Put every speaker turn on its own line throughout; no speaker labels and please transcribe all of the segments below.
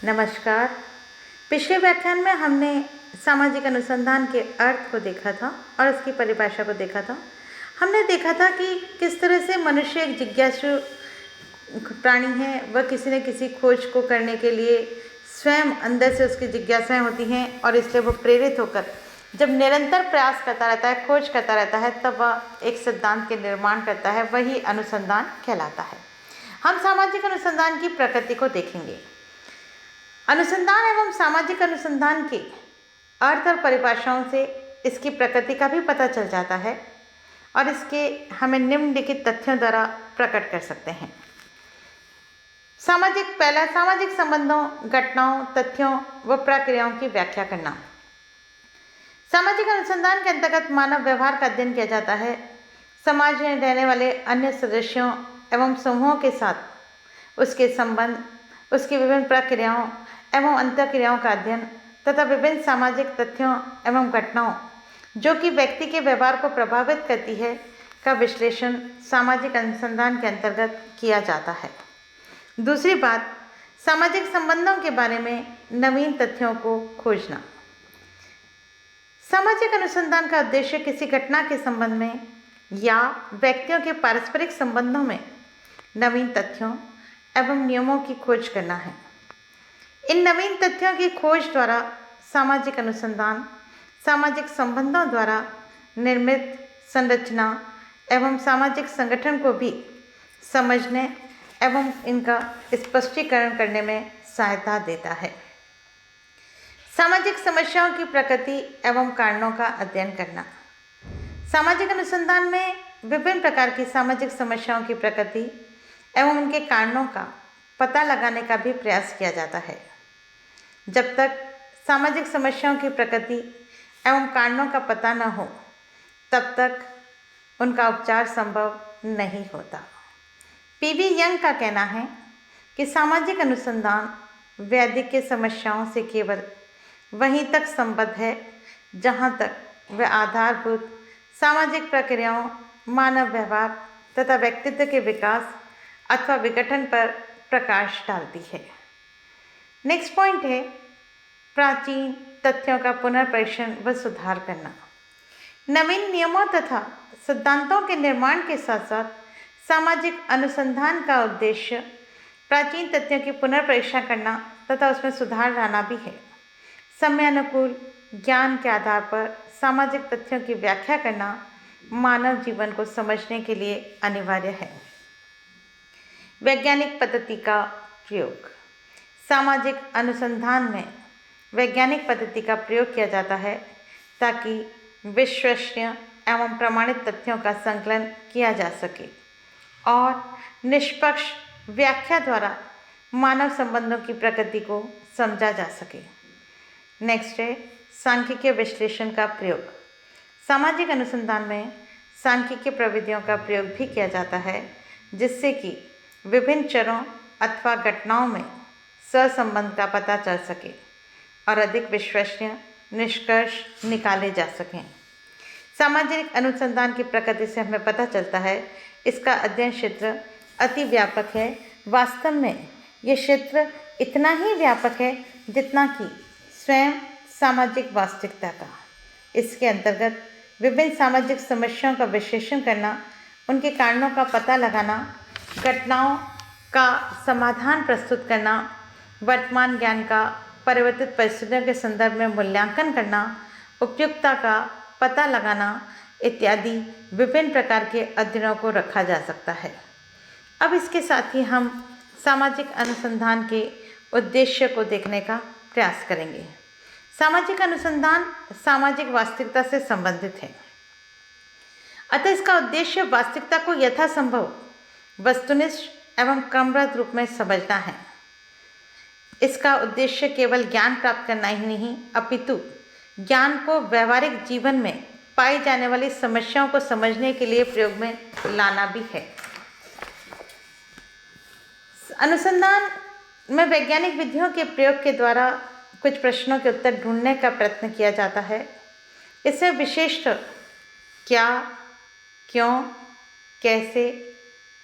नमस्कार। पिछले व्याख्यान में हमने सामाजिक अनुसंधान के अर्थ को देखा था और उसकी परिभाषा को देखा था। हमने देखा था कि किस तरह से मनुष्य एक जिज्ञासु प्राणी है। वह किसी न किसी खोज को करने के लिए स्वयं अंदर से उसकी जिज्ञासाएं होती हैं और इसलिए वो प्रेरित होकर जब निरंतर प्रयास करता रहता है, खोज करता रहता है, तब वह एक सिद्धांत के निर्माण करता है। वही अनुसंधान कहलाता है। हम सामाजिक अनुसंधान की प्रकृति को देखेंगे। अनुसंधान एवं सामाजिक अनुसंधान के अर्थ और परिभाषाओं से इसकी प्रकृति का भी पता चल जाता है और इसके हमें निम्नलिखित तथ्यों द्वारा प्रकट कर सकते हैं। सामाजिक संबंधों, घटनाओं, तथ्यों व प्रक्रियाओं की व्याख्या करना। सामाजिक अनुसंधान के अंतर्गत मानव व्यवहार का अध्ययन किया जाता है। समाज में रहने वाले अन्य सदस्यों एवं समूहों के साथ उसके संबंध, उसकी विभिन्न प्रक्रियाओं एवं अंतःक्रियाओं का अध्ययन तथा विभिन्न सामाजिक तथ्यों एवं घटनाओं जो कि व्यक्ति के व्यवहार को प्रभावित करती है का विश्लेषण सामाजिक अनुसंधान के अंतर्गत किया जाता है। दूसरी बात, सामाजिक संबंधों के बारे में नवीन तथ्यों को खोजना। सामाजिक अनुसंधान का उद्देश्य किसी घटना के संबंध में या व्यक्तियों के पारस्परिक संबंधों में नवीन तथ्यों एवं नियमों की खोज करना है। इन नवीन तथ्यों की खोज द्वारा सामाजिक अनुसंधान सामाजिक संबंधों द्वारा निर्मित संरचना एवं सामाजिक संगठन को भी समझने एवं इनका स्पष्टीकरण करने में सहायता देता है। सामाजिक समस्याओं की प्रकृति एवं कारणों का अध्ययन करना। सामाजिक अनुसंधान में विभिन्न प्रकार की सामाजिक समस्याओं की प्रकृति एवं उनके कारणों का पता लगाने का भी प्रयास किया जाता है। जब तक सामाजिक समस्याओं की प्रकृति एवं कारणों का पता न हो, तब तक उनका उपचार संभव नहीं होता। पीवी यंग का कहना है कि सामाजिक अनुसंधान वैदिक के समस्याओं से केवल वहीं तक संबद्ध है जहां तक वह आधारभूत सामाजिक प्रक्रियाओं, मानव व्यवहार तथा व्यक्तित्व के विकास अथवा विघटन पर प्रकाश डालती है। नेक्स्ट पॉइंट है प्राचीन तथ्यों का पुनर्परीक्षण व सुधार करना। नवीन नियमों तथा सिद्धांतों के निर्माण के साथ साथ सामाजिक अनुसंधान का उद्देश्य प्राचीन तथ्यों की पुनर्परीक्षा करना तथा उसमें सुधार लाना भी है। समयानुकूल ज्ञान के आधार पर सामाजिक तथ्यों की व्याख्या करना मानव जीवन को समझने के लिए अनिवार्य है। वैज्ञानिक पद्धति का प्रयोग। सामाजिक अनुसंधान में वैज्ञानिक पद्धति का प्रयोग किया जाता है ताकि विश्वसनीय एवं प्रमाणित तथ्यों का संकलन किया जा सके और निष्पक्ष व्याख्या द्वारा मानव संबंधों की प्रकृति को समझा जा सके। नेक्स्ट है सांख्यिकीय विश्लेषण का प्रयोग। सामाजिक अनुसंधान में सांख्यिकीय प्रविधियों का प्रयोग भी किया जाता है जिससे कि विभिन्न चरों अथवा घटनाओं में सहसंबंध का पता चल सके और अधिक विश्वसनीय निष्कर्ष निकाले जा सकें। सामाजिक अनुसंधान की प्रकृति से हमें पता चलता है इसका अध्ययन क्षेत्र अति व्यापक है। वास्तव में ये क्षेत्र इतना ही व्यापक है जितना कि स्वयं सामाजिक वास्तविकता का। इसके अंतर्गत विभिन्न सामाजिक समस्याओं का विश्लेषण करना, उनके कारणों का पता लगाना, घटनाओं का समाधान प्रस्तुत करना, वर्तमान ज्ञान का परिवर्तित परिस्थितियों के संदर्भ में मूल्यांकन करना, उपयुक्तता का पता लगाना इत्यादि विभिन्न प्रकार के अध्ययनों को रखा जा सकता है। अब इसके साथ ही हम सामाजिक अनुसंधान के उद्देश्य को देखने का प्रयास करेंगे। सामाजिक अनुसंधान सामाजिक वास्तविकता से संबंधित है, अतः इसका उद्देश्य वास्तविकता को यथासंभव वस्तुनिष्ठ एवं क्रमबद्ध रूप में समझना है। इसका उद्देश्य केवल ज्ञान प्राप्त करना ही नहीं, अपितु ज्ञान को व्यवहारिक जीवन में पाई जाने वाली समस्याओं को समझने के लिए प्रयोग में लाना भी है। अनुसंधान में वैज्ञानिक विधियों के प्रयोग के द्वारा कुछ प्रश्नों के उत्तर ढूंढने का प्रयत्न किया जाता है। इसमें विशेषतः क्या, क्यों, कैसे,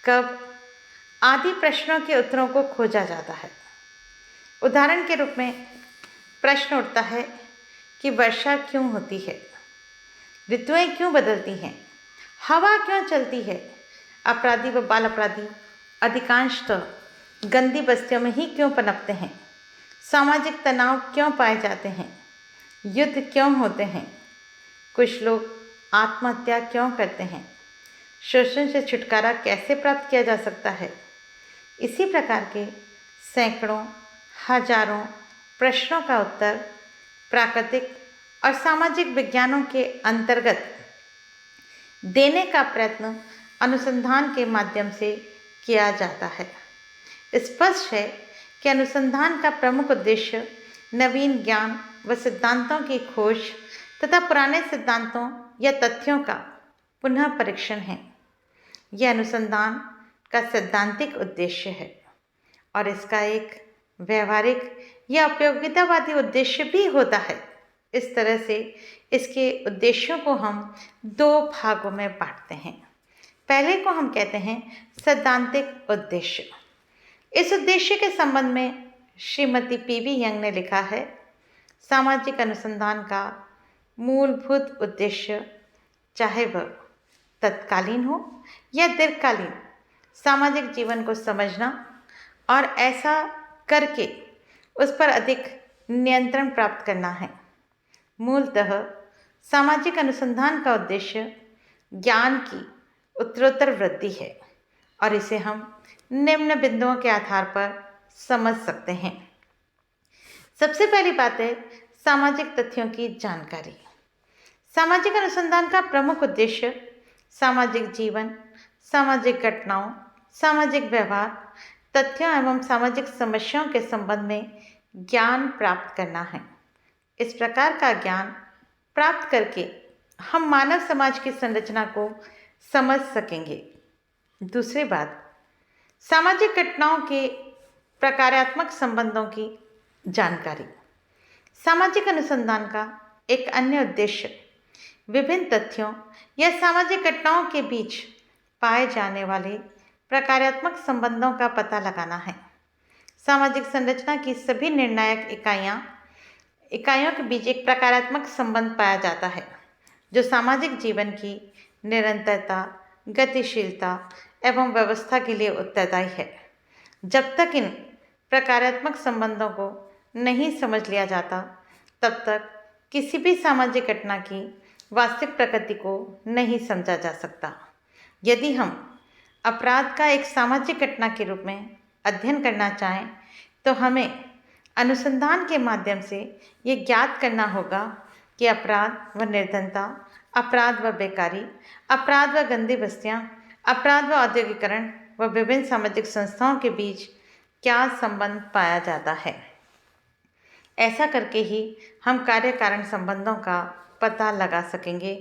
कब आदि प्रश्नों के उत्तरों को खोजा जाता है। उदाहरण के रूप में प्रश्न उठता है कि वर्षा क्यों होती है, ऋतुएं क्यों बदलती हैं, हवा क्यों चलती है, अपराधी व बाल अपराधी अधिकांशतः गंदी बस्तियों में ही क्यों पनपते हैं, सामाजिक तनाव क्यों पाए जाते हैं, युद्ध क्यों होते हैं, कुछ लोग आत्महत्या क्यों करते हैं, शोषण से छुटकारा कैसे प्राप्त किया जा सकता है। इसी प्रकार के सैकड़ों हजारों प्रश्नों का उत्तर प्राकृतिक और सामाजिक विज्ञानों के अंतर्गत देने का प्रयत्न अनुसंधान के माध्यम से किया जाता है। स्पष्ट है कि अनुसंधान का प्रमुख उद्देश्य नवीन ज्ञान व सिद्धांतों की खोज तथा पुराने सिद्धांतों या तथ्यों का पुनः परीक्षण है। यह अनुसंधान का सैद्धांतिक उद्देश्य है और इसका एक व्यवहारिक या उपयोगितावादी उद्देश्य भी होता है। इस तरह से इसके उद्देश्यों को हम दो भागों में बांटते हैं। पहले को हम कहते हैं सैद्धांतिक उद्देश्य। इस उद्देश्य के संबंध में श्रीमती पीवी यंग ने लिखा है, सामाजिक अनुसंधान का मूलभूत उद्देश्य, चाहे वह तत्कालीन हो या दीर्घकालीन, सामाजिक जीवन को समझना और ऐसा करके उस पर अधिक नियंत्रण प्राप्त करना है। मूलतः सामाजिक अनुसंधान का उद्देश्य ज्ञान की उत्तरोत्तर वृद्धि है और इसे हम निम्न बिंदुओं के आधार पर समझ सकते हैं। सबसे पहली बात है सामाजिक तथ्यों की जानकारी। सामाजिक अनुसंधान का प्रमुख उद्देश्य सामाजिक जीवन, सामाजिक घटनाओं, सामाजिक व्यवहार, तथ्यों एवं सामाजिक समस्याओं के संबंध में ज्ञान प्राप्त करना है। इस प्रकार का ज्ञान प्राप्त करके हम मानव समाज की संरचना को समझ सकेंगे। दूसरी बात, सामाजिक घटनाओं के प्रकारात्मक संबंधों की जानकारी। सामाजिक अनुसंधान का एक अन्य उद्देश्य विभिन्न तथ्यों या सामाजिक घटनाओं के बीच पाए जाने वाले प्रकारात्मक संबंधों का पता लगाना है। सामाजिक संरचना की सभी निर्णायक इकाइयों के बीच एक प्रकारात्मक संबंध पाया जाता है जो सामाजिक जीवन की निरंतरता, गतिशीलता एवं व्यवस्था के लिए उत्तरदायी है। जब तक इन प्रकारात्मक संबंधों को नहीं समझ लिया जाता, तब तक किसी भी सामाजिक घटना की वास्तविक प्रकृति को नहीं समझा जा सकता। यदि हम अपराध का एक सामाजिक घटना के रूप में अध्ययन करना चाहें, तो हमें अनुसंधान के माध्यम से ये ज्ञात करना होगा कि अपराध व निर्धनता, अपराध व बेकारी, अपराध व गंदी बस्तियाँ, अपराध व औद्योगिकरण व विभिन्न सामाजिक संस्थाओं के बीच क्या संबंध पाया जाता है। ऐसा करके ही हम कार्य कारण संबंधों का पता लगा सकेंगे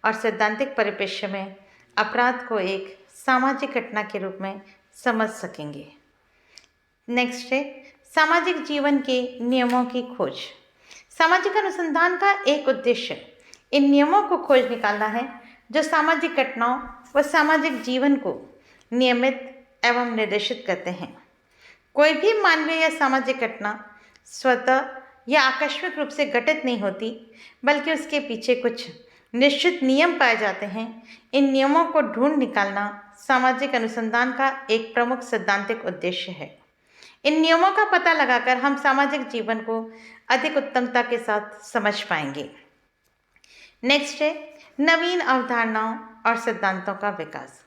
और सैद्धांतिक परिप्रेक्ष्य में अपराध को एक सामाजिक घटना के रूप में समझ सकेंगे। नेक्स्ट है सामाजिक जीवन के नियमों की खोज। सामाजिक अनुसंधान का एक उद्देश्य इन नियमों को खोज निकालना है जो सामाजिक घटनाओं व सामाजिक जीवन को नियमित एवं निर्देशित करते हैं। कोई भी मानवीय या सामाजिक घटना स्वतः या आकस्मिक रूप से घटित नहीं होती, बल्कि उसके पीछे कुछ निश्चित नियम पाए जाते हैं। इन नियमों को ढूंढ निकालना सामाजिक अनुसंधान का एक प्रमुख सैद्धांतिक उद्देश्य है। इन नियमों का पता लगाकर हम सामाजिक जीवन को अधिक उत्तमता के साथ समझ पाएंगे। नेक्स्ट है नवीन अवधारणाओं और सिद्धांतों का विकास।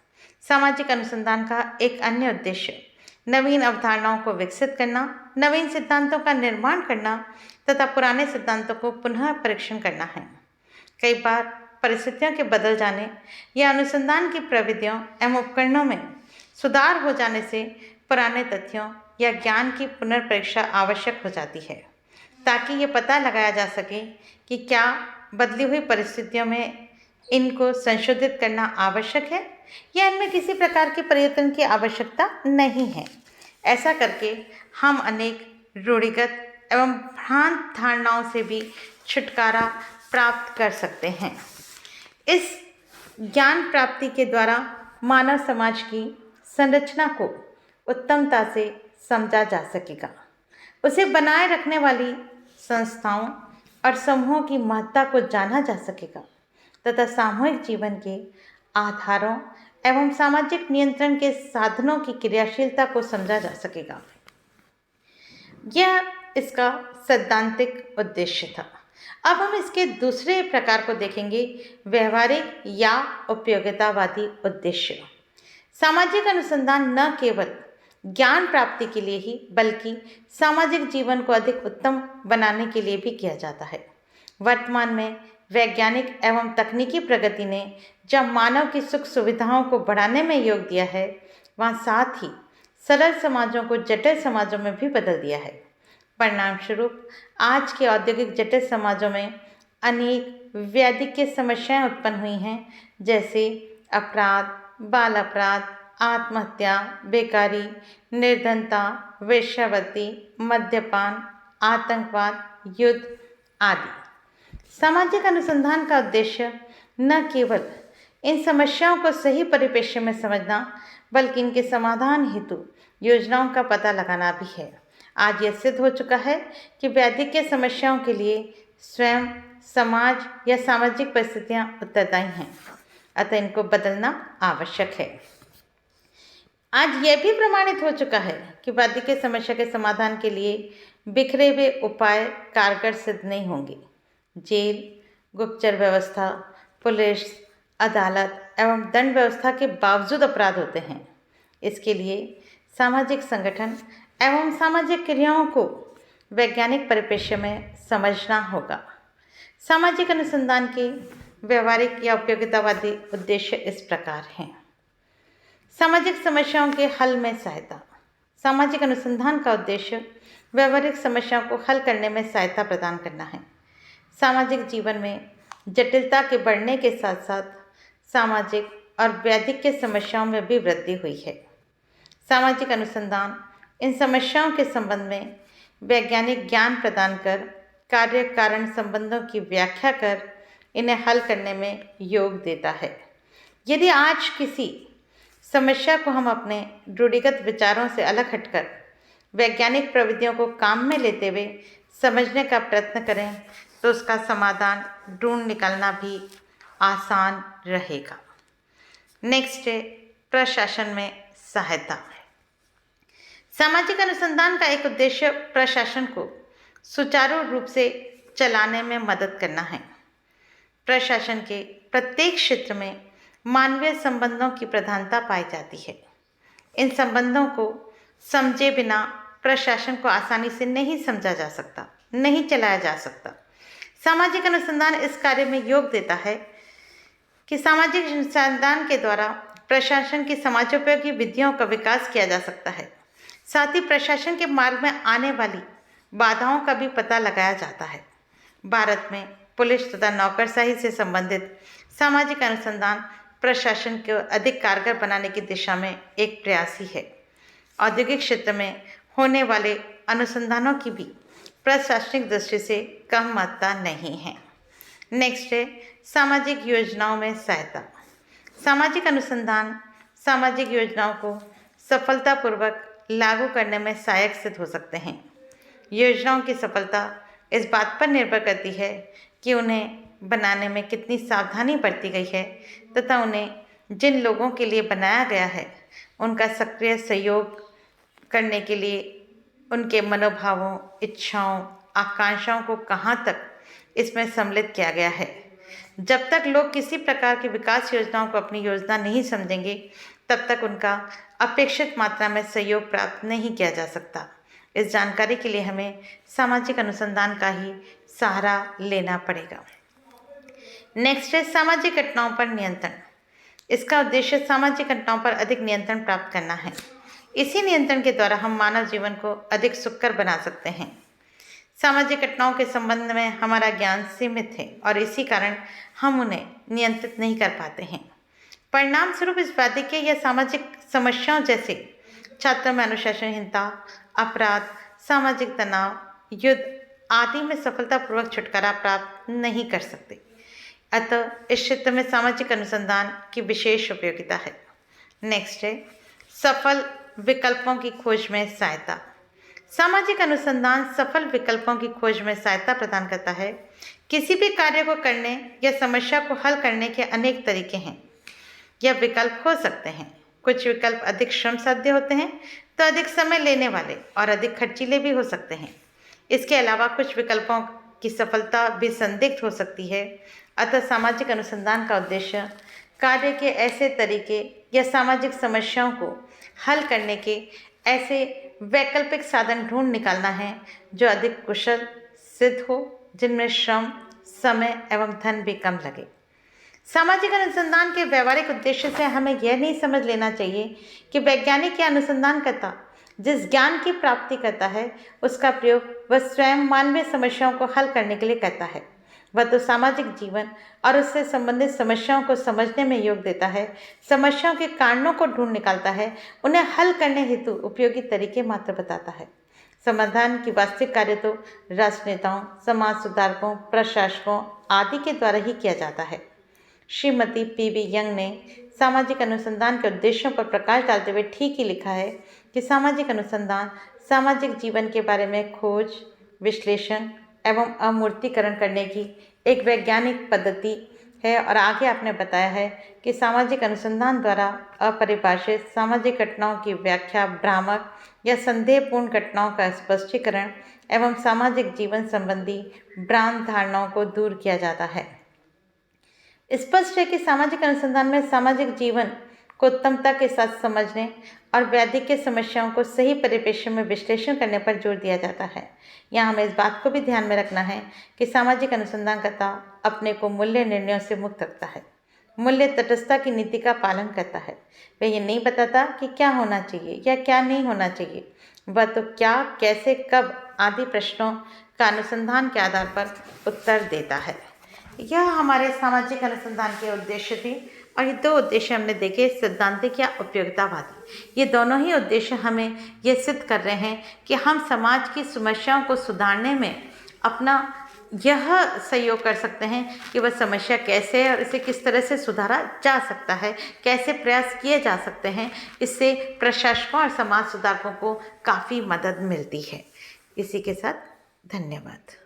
सामाजिक अनुसंधान का एक अन्य उद्देश्य नवीन अवधारणाओं को विकसित करना, नवीन सिद्धांतों का निर्माण करना तथा पुराने सिद्धांतों को पुनः परीक्षण करना है। कई बार परिस्थितियों के बदल जाने या अनुसंधान की प्रविधियों एवं उपकरणों में सुधार हो जाने से पुराने तथ्यों या ज्ञान की पुनर्परीक्षा आवश्यक हो जाती है, ताकि ये पता लगाया जा सके कि क्या बदली हुई परिस्थितियों में इनको संशोधित करना आवश्यक है या इनमें किसी प्रकार के परिवर्तन की आवश्यकता नहीं है। ऐसा करके हम अनेक रूढ़िगत एवं भ्रांत धारणाओं से भी छुटकारा प्राप्त कर सकते हैं। इस ज्ञान प्राप्ति के द्वारा मानव समाज की संरचना को उत्तमता से समझा जा सकेगा। उसे बनाए रखने वाली संस्थाओं और समूहों की महत्ता को जाना जा सकेगा तथा सामूहिक जीवन के आधारों एवं सामाजिक नियंत्रण के साधनों की क्रियाशीलता को समझा जा सकेगा। यह इसका सैद्धांतिक उद्देश्य था। अब हम इसके दूसरे प्रकार को देखेंगे, व्यवहारिक या उपयोगितावादी उद्देश्य। सामाजिक अनुसंधान न केवल ज्ञान प्राप्ति के लिए ही बल्कि सामाजिक जीवन को अधिक उत्तम बनाने के लिए भी किया जाता है। वर्तमान में वैज्ञानिक एवं तकनीकी प्रगति ने जब मानव की सुख सुविधाओं को बढ़ाने में योग दिया है, वहाँ साथ ही सरल समाजों को जटिल समाजों में भी बदल दिया है। परिणाम स्वरूप आज के औद्योगिक जटिल समाजों में अनेक वैद्यकीय समस्याएं उत्पन्न हुई हैं, जैसे अपराध, बाल अपराध, आत्महत्या, बेकारी, निर्धनता, वेश्यावृत्ति, मद्यपान, आतंकवाद, युद्ध आदि। सामाजिक अनुसंधान का उद्देश्य न केवल इन समस्याओं को सही परिप्रेक्ष्य में समझना बल्कि इनके समाधान हेतु योजनाओं का पता लगाना भी है। आज यह सिद्ध हो चुका है कि वैद्यकीय समस्याओं के लिए स्वयं समाज या सामाजिक परिस्थितियां उत्तरदायी हैं, अतः इनको बदलना आवश्यक है। आज यह भी प्रमाणित हो चुका है कि वैद्यकीय समस्या के समाधान के लिए बिखरे हुए उपाय कारगर सिद्ध नहीं होंगे। जेल, गुप्तचर व्यवस्था, पुलिस, अदालत एवं दंड व्यवस्था के बावजूद अपराध होते हैं। इसके लिए सामाजिक संगठन एवं सामाजिक क्रियाओं को वैज्ञानिक परिप्रेक्ष्य में समझना होगा। सामाजिक अनुसंधान के व्यवहारिक या उपयोगितावादी उद्देश्य इस प्रकार हैं। सामाजिक समस्याओं के हल में सहायता। सामाजिक अनुसंधान का उद्देश्य व्यवहारिक समस्याओं को हल करने में सहायता प्रदान करना है। सामाजिक जीवन में जटिलता के बढ़ने के साथ साथ सामाजिक और वैद्यकीय समस्याओं में भी वृद्धि हुई है। सामाजिक अनुसंधान इन समस्याओं के संबंध में वैज्ञानिक ज्ञान प्रदान कर कार्य कारण संबंधों की व्याख्या कर इन्हें हल करने में योग देता है। यदि आज किसी समस्या को हम अपने रूढ़िगत विचारों से अलग हटकर वैज्ञानिक प्रविधियों को काम में लेते हुए समझने का प्रयत्न करें तो उसका समाधान ढूंढ निकालना भी आसान रहेगा। नेक्स्ट है प्रशासन में सहायता। सामाजिक अनुसंधान का एक उद्देश्य प्रशासन को सुचारू रूप से चलाने में मदद करना है। प्रशासन के प्रत्येक क्षेत्र में मानवीय संबंधों की प्रधानता पाई जाती है। इन संबंधों को समझे बिना प्रशासन को आसानी से नहीं समझा जा सकता, नहीं चलाया जा सकता। सामाजिक अनुसंधान इस कार्य में योग देता है कि सामाजिक अनुसंधान के द्वारा प्रशासन की समाजोपयोगी विधियों का विकास किया जा सकता है। साथ ही प्रशासन के मार्ग में आने वाली बाधाओं का भी पता लगाया जाता है। भारत में पुलिस तथा नौकरशाही से संबंधित सामाजिक अनुसंधान प्रशासन को अधिक कारगर बनाने की दिशा में एक प्रयास ही है। औद्योगिक क्षेत्र में होने वाले अनुसंधानों की भी प्रशासनिक दृष्टि से कम महत्ता नहीं है। नेक्स्ट है सामाजिक योजनाओं में सहायता। सामाजिक अनुसंधान सामाजिक योजनाओं को सफलतापूर्वक लागू करने में सहायक सिद्ध हो सकते हैं। योजनाओं की सफलता इस बात पर निर्भर करती है कि उन्हें बनाने में कितनी सावधानी बरती गई है तथा उन्हें जिन लोगों के लिए बनाया गया है उनका सक्रिय सहयोग करने के लिए उनके मनोभावों, इच्छाओं, आकांक्षाओं को कहाँ तक इसमें सम्मिलित किया गया है। जब तक लोग किसी प्रकार की विकास योजनाओं को अपनी योजना नहीं समझेंगे तब तक उनका अपेक्षित मात्रा में सहयोग प्राप्त नहीं किया जा सकता। इस जानकारी के लिए हमें सामाजिक अनुसंधान का ही सहारा लेना पड़ेगा। नेक्स्ट है सामाजिक घटनाओं पर नियंत्रण। इसका उद्देश्य सामाजिक घटनाओं पर अधिक नियंत्रण प्राप्त करना है। इसी नियंत्रण के द्वारा हम मानव जीवन को अधिक सुखकर बना सकते हैं। सामाजिक घटनाओं के संबंध में हमारा ज्ञान सीमित है और इसी कारण हम उन्हें नियंत्रित नहीं कर पाते हैं। परिणाम स्वरूप इस वैद्यकीय या सामाजिक समस्याओं जैसे छात्रों में अनुशासनहीनता, अपराध, सामाजिक तनाव, युद्ध आदि में सफलतापूर्वक छुटकारा प्राप्त नहीं कर सकते। अतः इस क्षेत्र में सामाजिक अनुसंधान की विशेष उपयोगिता है। नेक्स्ट है सफल विकल्पों की खोज में सहायता। सामाजिक अनुसंधान सफल विकल्पों की खोज में सहायता प्रदान करता है। किसी भी कार्य को करने या समस्या को हल करने के अनेक तरीके हैं या विकल्प हो सकते हैं। कुछ विकल्प अधिक श्रम साध्य होते हैं तो अधिक समय लेने वाले और अधिक खर्चीले भी हो सकते हैं। इसके अलावा कुछ विकल्पों की सफलता भी संदिग्ध हो सकती है। अतः सामाजिक अनुसंधान का उद्देश्य कार्य के ऐसे तरीके या सामाजिक समस्याओं को हल करने के ऐसे वैकल्पिक साधन ढूंढ निकालना है जो अधिक कुशल सिद्ध हो, जिनमें श्रम, समय एवं धन भी कम लगे। सामाजिक अनुसंधान के व्यवहारिक उद्देश्य से हमें यह नहीं समझ लेना चाहिए कि वैज्ञानिक या अनुसंधानकर्ता जिस ज्ञान की प्राप्ति करता है उसका प्रयोग वह स्वयं मानवीय समस्याओं को हल करने के लिए करता है। वह तो सामाजिक जीवन और उससे संबंधित समस्याओं को समझने में योग देता है, समस्याओं के कारणों को ढूंढ निकालता है, उन्हें हल करने हेतु उपयोगी तरीके मात्र बताता है। समाधान की वास्तविक कार्य तो राजनेताओं, समाज सुधारकों, प्रशासकों आदि के द्वारा ही किया जाता है। श्रीमती पीवी यंग ने सामाजिक अनुसंधान के उद्देश्यों पर प्रकाश डालते हुए ठीक ही लिखा है कि सामाजिक अनुसंधान सामाजिक जीवन के बारे में खोज, विश्लेषण एवं अमूर्तीकरण करने की एक वैज्ञानिक पद्धति है। और आगे आपने बताया है कि सामाजिक अनुसंधान द्वारा अपरिभाषित सामाजिक घटनाओं की व्याख्या, भ्रामक या संदेहपूर्ण घटनाओं का स्पष्टीकरण एवं सामाजिक जीवन संबंधी भ्रांत धारणाओं को दूर किया जाता है। स्पष्ट है कि सामाजिक अनुसंधान में सामाजिक जीवन को उत्तमता के साथ समझने और वैदिक के समस्याओं को सही परिप्रेक्ष्य में विश्लेषण करने पर जोर दिया जाता है। यहाँ हमें इस बात को भी ध्यान में रखना है कि सामाजिक अनुसंधानकर्ता अपने को मूल्य निर्णयों से मुक्त रखता है, मूल्य तटस्थता की नीति का पालन करता है। वह ये नहीं बताता कि क्या होना चाहिए या क्या नहीं होना चाहिए, वह तो क्या, कैसे, कब आदि प्रश्नों का अनुसंधान के आधार पर उत्तर देता है। यह हमारे सामाजिक अनुसंधान के उद्देश्य थे और ये दो उद्देश्य हमने देखे, सिद्धांतिक या उपयोगितावादी। ये दोनों ही उद्देश्य हमें ये सिद्ध कर रहे हैं कि हम समाज की समस्याओं को सुधारने में अपना यह सहयोग कर सकते हैं कि वह समस्या कैसे है और इसे किस तरह से सुधारा जा सकता है, कैसे प्रयास किए जा सकते हैं। इससे प्रशासकों और समाज सुधारकों को काफ़ी मदद मिलती है। इसी के साथ धन्यवाद।